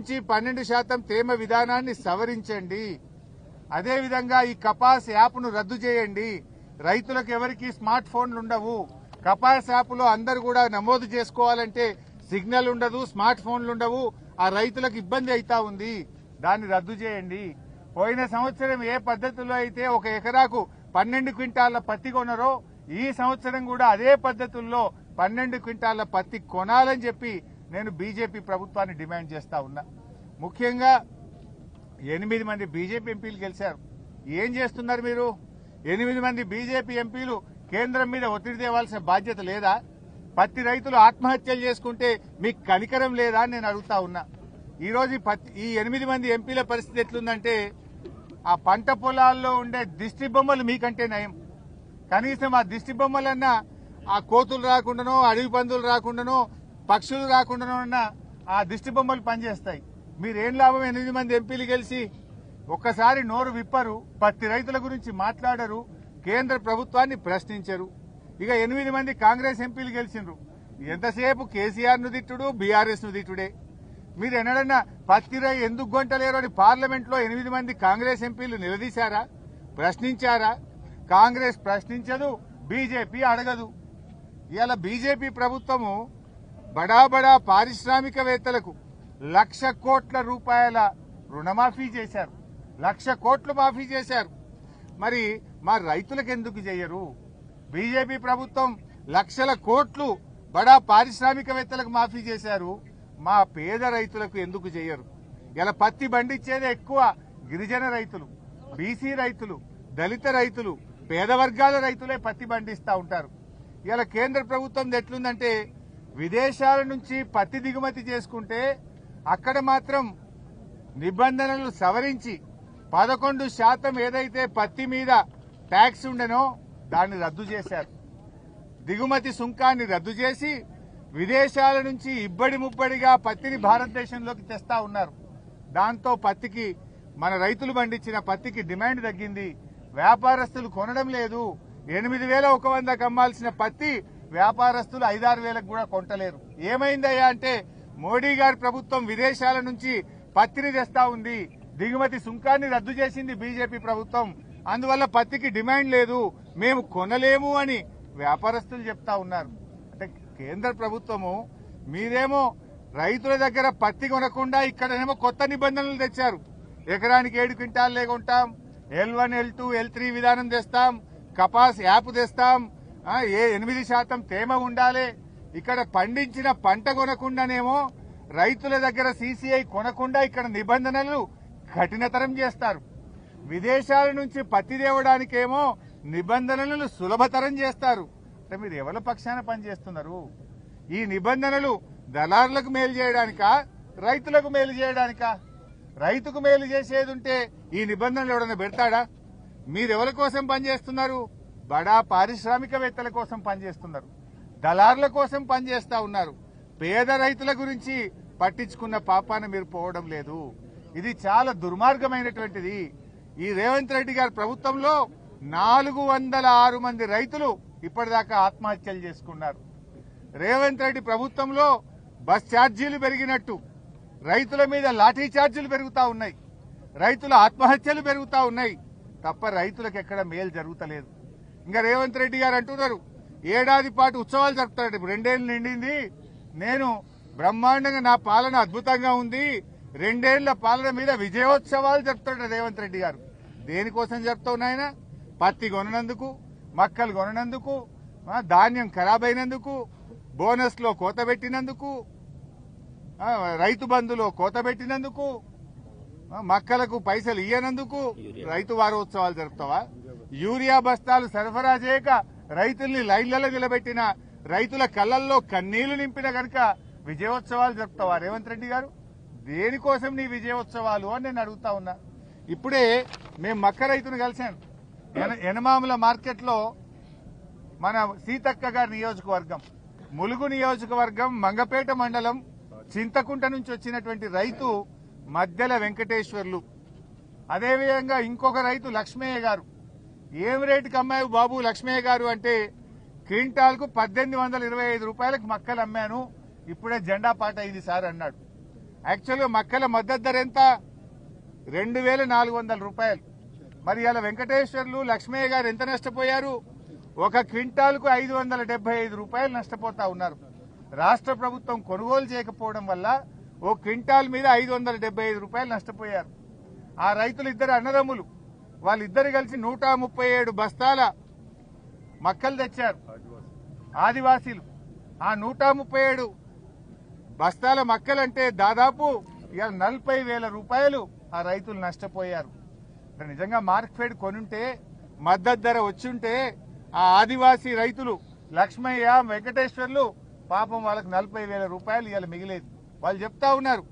నుంచి 12% తేమ విధానాన్ని సవరించండి. అదేవిధంగా ఈ కపాస్ యాప్ను రద్దు చేయండి. రైతులకు ఎవరికి స్మార్ట్ ఫోన్లు ఉండవు. కపాస్ యాప్లో అందరూ కూడా నమోదు చేసుకోవాలంటే సిగ్నల్ ఉండదు, స్మార్ట్ ఫోన్లు ఉండవు. ఆ రైతులకు ఇబ్బంది అవుతా ఉంది. దాన్ని రద్దు చేయండి. పోయిన సంవత్సరం ఏ పద్ధతిలో అయితే ఒక ఎకరాకు 12 క్వింటాల పత్తి కొనరో ఈ సంవత్సరం కూడా అదే పద్ధతుల్లో 12 క్వింటాల పత్తి కొనాలని చెప్పి నేను బీజేపీ ప్రభుత్వాన్ని డిమాండ్ చేస్తా ఉన్నా. ముఖ్యంగా 8 మంది బీజేపీ ఎంపీలు గెలిచారు. ఏం చేస్తున్నారు మీరు? 8 మంది బీజేపీ ఎంపీలు కేంద్రం మీద ఒత్తిడి తేవాల్సిన బాధ్యత లేదా? పత్తి రైతులు ఆత్మహత్యలు చేసుకుంటే మీకు కనికరం లేదా అని నేను అడుగుతా ఉన్నా. ఈరోజు ఈ 8 మంది ఎంపీల పరిస్థితి ఎట్లుందంటే ఆ పంట పొలాల్లో ఉండే దిష్టి బొమ్మలు మీకంటే నయం. కనీసం ఆ దిష్టి బొమ్మలన్నా ఆ కోతులు రాకుండానో, అడవి పందులు రాకుండానో, పక్షులు రాకుండానో అన్నా ఆ దిష్టి బొమ్మలు పనిచేస్తాయి. మీరేం లాభం? 8 మంది ఎంపీలు గెలిచి ఒక్కసారి నోరు విప్పరు, పత్తి రైతుల గురించి మాట్లాడరు, కేంద్ర ప్రభుత్వాన్ని ప్రశ్నించరు. ఇక 8 మంది కాంగ్రెస్ ఎంపీలు గెలిచిండ్రు. ఎంతసేపు కేసీఆర్ ను తిట్టుడు, బీఆర్ఎస్ ను తిట్టుడే. మీరు ఎన్నడన్నా పత్తి రై ఎందుకు గొంటలేరు అని పార్లమెంట్ లో 8 మంది కాంగ్రెస్ ఎంపీలు నిలదీశారా? ప్రశ్నించారా? కాంగ్రెస్ ప్రశ్నించదు, బీజేపీ అడగదు. ఇవాళ బీజేపీ ప్రభుత్వము బడా బడా పారిశ్రామికవేత్తలకు 1,00,000 కోట్ల రూపాయల రుణమాఫీ చేశారు. 1,00,000 కోట్లు మాఫీ చేశారు. మరి మా రైతులకు ఎందుకు చేయరు? బీజేపీ ప్రభుత్వం లక్షల కోట్లు బడా పారిశ్రామికవేత్తలకు మాఫీ చేశారు. మా పేద రైతులకు ఎందుకు చేయరు? ఇలా పత్తి పండించేదే ఎక్కువ గిరిజన రైతులు, బీసీ రైతులు, దళిత రైతులు, పేద వర్గాల రైతులే పత్తి పండిస్తూ ఉంటారు. ఇలా కేంద్ర ప్రభుత్వం ఎట్లుందంటే విదేశాల నుంచి పత్తి దిగుమతి చేసుకుంటే అక్కడ మాత్రం నిబంధనలు సవరించి 11% ఏదైతే పత్తి మీద ట్యాక్స్ ఉండెనో దాన్ని రద్దు చేశారు. దిగుమతి సుంకాన్ని రద్దు చేసి విదేశాల నుంచి ఇబ్బడి ముబ్బడిగా పత్తిని భారతదేశంలోకి తెస్తా ఉన్నారు. దాంతో పత్తికి, మన రైతులు పండించిన పత్తికి డిమాండ్ తగ్గింది. వ్యాపారస్తులు కొనడం లేదు. 8,100కు అమ్మాల్సిన పత్తి వ్యాపారస్తులు 5,000-6,000కు కూడా కొంటలేరు. ఏమైందయ్యా అంటే మోడీ గారి ప్రభుత్వం విదేశాల నుంచి పత్తిని తెస్తా ఉంది. దిగుమతి సుంకాన్ని రద్దు చేసింది బీజేపీ ప్రభుత్వం. అందువల్ల పత్తికి డిమాండ్ లేదు, మేము కొనలేము అని వ్యాపారస్తులు చెప్తా ఉన్నారు. అంటే కేంద్ర ప్రభుత్వము మీరేమో రైతుల దగ్గర పత్తి కొనకుండా ఇక్కడనేమో కొత్త నిబంధనలు తెచ్చారు. ఎకరానికి 7 క్వింటాలే కొంటాం, L1, L2, L3 విధానం తెస్తాం, కపాస్ యాప్ తెస్తాం, 8% తేమ ఉండాలి. ఇక్కడ పండించిన పంట కొనకుండానేమో రైతుల దగ్గర CCI కొనకుండా ఇక్కడ నిబంధనలు కఠినతరం చేస్తారు. విదేశాల నుంచి పత్తి తేవడానికేమో నిబంధనలను సులభతరం చేస్తారు. అంటే మీరు ఎవరి పక్షాన పనిచేస్తున్నారు? ఈ నిబంధనలు దళారులకు మేలు చేయడానికా, రైతులకు మేలు చేయడానికా? రైతుకు మేలు చేసేది ఉంటే ఈ నిబంధనలు ఎవడన్నా పెడతాడా? మీరెవరి కోసం పనిచేస్తున్నారు? బడా పారిశ్రామికవేత్తల కోసం పనిచేస్తున్నారు, దళారుల కోసం పనిచేస్తా ఉన్నారు. పేద రైతుల గురించి పట్టించుకున్న పాపాన మీరు పోవడం లేదు. ఇది చాలా దుర్మార్గమైనటువంటిది. ఈ రేవంత్ రెడ్డి గారి ప్రభుత్వంలో 406 మంది రైతులు ఇప్పటిదాకా ఆత్మహత్యలు చేసుకున్నారు. రేవంత్ రెడ్డి ప్రభుత్వంలో బస్ ఛార్జీలు పెరిగినట్టు రైతుల మీద లాఠీ ఛార్జీలు పెరుగుతా ఉన్నాయి, రైతుల ఆత్మహత్యలు పెరుగుతా ఉన్నాయి తప్ప రైతులకు ఎక్కడ మేలు జరుగుతలేదు. ఇంకా రేవంత్ రెడ్డి గారు అంటున్నారు ఏడాది పాటు ఉత్సవాలు జరుపుతాడు. 2 ఏళ్లు నిండింది, నేను బ్రహ్మాండంగా, నా పాలన అద్భుతంగా ఉంది, 2 ఏళ్ల పాలన మీద విజయోత్సవాలు జరుపుతాడు రేవంత్ రెడ్డి గారు. దేనికోసం జరుపుతావు నాయన? పత్తి కొననందుకు, మక్కలు కొననందుకు, ధాన్యం ఖరాబ్ అయినందుకు, బోనస్ లో కోత పెట్టినందుకు, రైతు బంధులో కోత పెట్టినందుకు, మక్కలకు పైసలు ఇయ్యనందుకు రైతు వారోత్సవాలు జరుపుతావా? యూరియా బస్తాలు సరఫరా చేయక రైతుల్ని లైన్లలో నిలబెట్టిన, రైతుల కళ్లల్లో కన్నీళ్లు నింపిన గనక విజయోత్సవాలు జరుపుతావా రేవంత్ రెడ్డి గారు? దేనికోసం నీ విజయోత్సవాలు అని నేను అడుగుతా ఉన్నా. ఇప్పుడే మేము మక్క రైతును కలిశాను. ఎనమాముల మార్కెట్లో మన సీతక్క గారి నియోజకవర్గం, ములుగు నియోజకవర్గం, మంగపేట మండలం, చింతకుంట నుంచి వచ్చినటువంటి రైతు మధ్యల వెంకటేశ్వర్లు, అదేవిధంగా ఇంకొక రైతు లక్ష్మయ్య గారు. ఏం రేటుకి అమ్మాయి బాబు లక్ష్మయ్య గారు అంటే, క్వింటాల్కు 1825 రూపాయలకు మక్కలు అమ్మాను, ఇప్పుడే జెండా పాట అయింది సార్ అన్నాడు. యాక్చువల్గా మక్కల మద్దతు ధర ఎంత? 2,400 రూపాయలు. మరి ఇలా వెంకటేశ్వర్లు లక్ష్మయ్య గారు ఎంత నష్టపోయారు? ఒక క్వింటాల్కు 575 రూపాయలు నష్టపోతా ఉన్నారు. రాష్ట్ర ప్రభుత్వం కొనుగోలు చేయకపోవడం వల్ల ఓ క్వింటాల్ మీద 575 రూపాయలు నష్టపోయారు. ఆ రైతులు ఇద్దరు అన్నదమ్ములు, వాళ్ళిద్దరు కలిసి 137 బస్తాల మక్కలు తెచ్చారు ఆదివాసీలు. ఆ 137 బస్తాల మక్కలంటే దాదాపు ఇవాళ 40,000 రూపాయలు ఆ రైతులు నష్టపోయారు. నిజంగా మార్కెట్ కొనుంటే మద్దతు ధర వచ్చుంటే ఆ ఆదివాసీ రైతులు లక్ష్మయ్య వెంకటేశ్వర్లు పాపం వాళ్ళకి 40,000 రూపాయలు ఇవాళ మిగిలేదు. వాళ్ళు చెప్తా ఉన్నారు,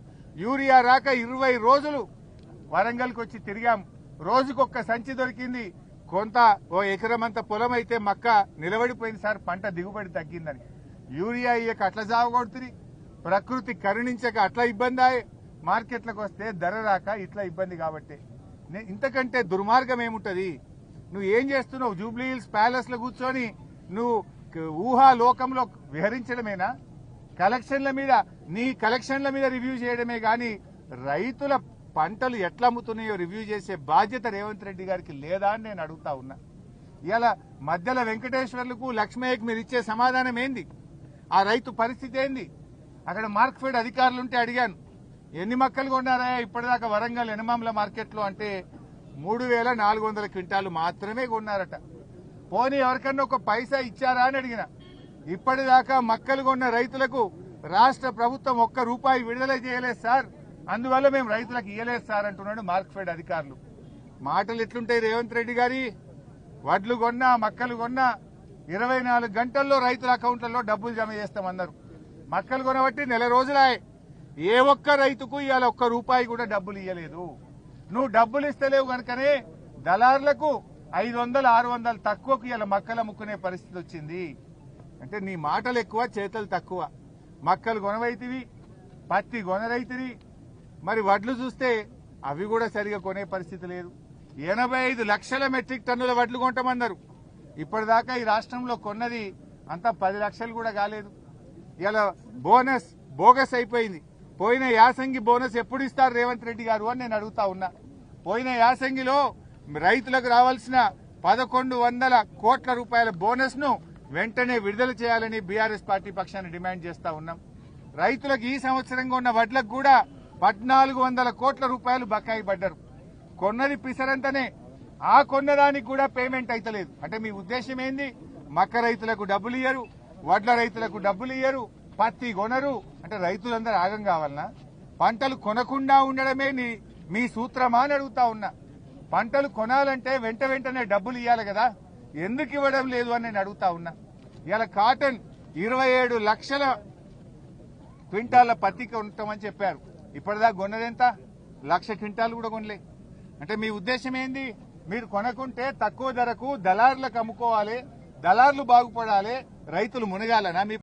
యూరియా రాక 20 రోజులు వరంగల్కి వచ్చి తిరిగాం, రోజుకొక్క సంచి దొరికింది, కొంత ఓ ఎకరమంత పొలం అయితే మక్క నిలబడిపోయింది సార్, పంట దిగుబడి తగ్గిందని. యూరియా ఇయ్యక అట్లా సాగుకొడుతుంది, ప్రకృతి కరుణించక అట్లా ఇబ్బంది అయ్యే, మార్కెట్లకు వస్తే ధర రాక ఇట్లా ఇబ్బంది. కాబట్టి ఇంతకంటే దుర్మార్గం ఏముంటది? నువ్వు ఏం చేస్తున్నావు? జూబ్లీ హిల్స్ ప్యాలెస్ లో కూర్చొని నువ్వు ఊహా లోకంలో విహరించడమేనా? నీ కలెక్షన్ల మీద రివ్యూ చేయడమే గాని రైతుల పంటలు ఎట్లా అమ్ముతున్నాయో రివ్యూ చేసే బాధ్యత రేవంత్ రెడ్డి గారికి లేదా అని నేను అడుగుతా ఉన్నా. ఇలా మధ్యలో వెంకటేశ్వర్లకు లక్ష్మయ్యకు మీరు ఇచ్చే సమాధానం ఏంది? ఆ రైతు పరిస్థితి ఏంది? అక్కడ మార్కెట్ అధికారులుంటే అడిగాను, ఎన్ని మక్కలు కొన్నారా ఇప్పటిదాకా వరంగల్ ఎనమాంల మార్కెట్లో అంటే 3,400 క్వింటాలు మాత్రమే కొన్నారట. పోనీ ఎవరికన్నా ఒక పైసా ఇచ్చారా అని అడిగిన. ఇప్పటిదాకా మక్కలు కొన్న రైతులకు రాష్ట్ర ప్రభుత్వం ₹1 విడుదల చేయలేదు సార్, అందువల్ల మేము రైతులకు ఇయ్యలేదు సార్ అంటున్నాడు మార్కెట్ అధికారులు. మాటలు ఎట్లుంటాయి రేవంత్ రెడ్డి గారి? వడ్లు కొన్నా మక్కలు కొన్నా 24 గంటల్లో రైతుల అకౌంట్లలో డబ్బులు జమ చేస్తామన్నారు. మక్కలు కొనబట్టి నెల రోజులాయే, ఏ ఒక్క రైతుకు ఇవాళ ₹1 కూడా డబ్బులు ఇయ్యలేదు. నువ్వు డబ్బులు ఇస్తలేవు కనుకనే దళారులకు 500-600 తక్కువకు ఇవాళ మక్కలు అమ్ముకునే పరిస్థితి వచ్చింది. అంటే నీ మాటలు ఎక్కువ, చేతలు తక్కువ. మక్కలు కొనవైతివి, పత్తి కొనరైతివి, మరి వడ్లు చూస్తే అవి కూడా సరిగా కొనే పరిస్థితి లేదు. 85 లక్షల మెట్రిక్ టన్నుల వడ్లు కొంటామన్నారు. ఇప్పటిదాకా ఈ రాష్ట్రంలో కొన్నది అంతా 10 లక్షలు కూడా కాలేదు. ఇలా బోనస్ బోగస్ అయిపోయింది. పోయిన యాసంగి బోనస్ ఎప్పుడు ఇస్తారు రేవంత్ రెడ్డి గారు అని నేను అడుగుతా ఉన్నా. పోయిన యాసంగిలో రైతులకు రావాల్సిన 1,100 కోట్ల రూపాయల బోనస్ ను వెంటనే విడుదల చేయాలని బీఆర్ఎస్ పార్టీ పక్షాన్ని డిమాండ్ చేస్తా ఉన్నాం. రైతులకు ఈ సంవత్సరంగా ఉన్న వడ్లకు కూడా 1,400 కోట్ల రూపాయలు బకాయి పడ్డారు. కొన్నది పిసరంతనే, ఆ కొన్నదానికి కూడా పేమెంట్ అయితలేదు. అంటే మీ ఉద్దేశం ఏంది? మక్క రైతులకు డబ్బులు ఇయ్యరు, వడ్ల రైతులకు డబ్బులు ఇయ్యరు, పత్తి కొనరు అంటే రైతులందరూ ఆగం కావాలనా? పంటలు కొనకుండా ఉండడమే మీ సూత్రమా అని అడుగుతా ఉన్నా. పంటలు కొనాలంటే వెంటనే డబ్బులు ఇవ్వాలి కదా, ఎందుకు ఇవ్వడం లేదు అని నేను అడుగుతా ఉన్నా. ఇవాళ కాటన్ 27 లక్షల క్వింటాల పత్తి కొంటామని చెప్పారు. ఇప్పటిదాకా కొన్నదెంత? 1,00,000 క్వింటాలు కూడా కొనలే. అంటే మీ ఉద్దేశం ఏంది? మీరు కొనకుంటే తక్కువ ధరకు దళారులకు అమ్ముకోవాలి, దళారులు బాగుపడాలి, రైతులు మునగాలనా? మీ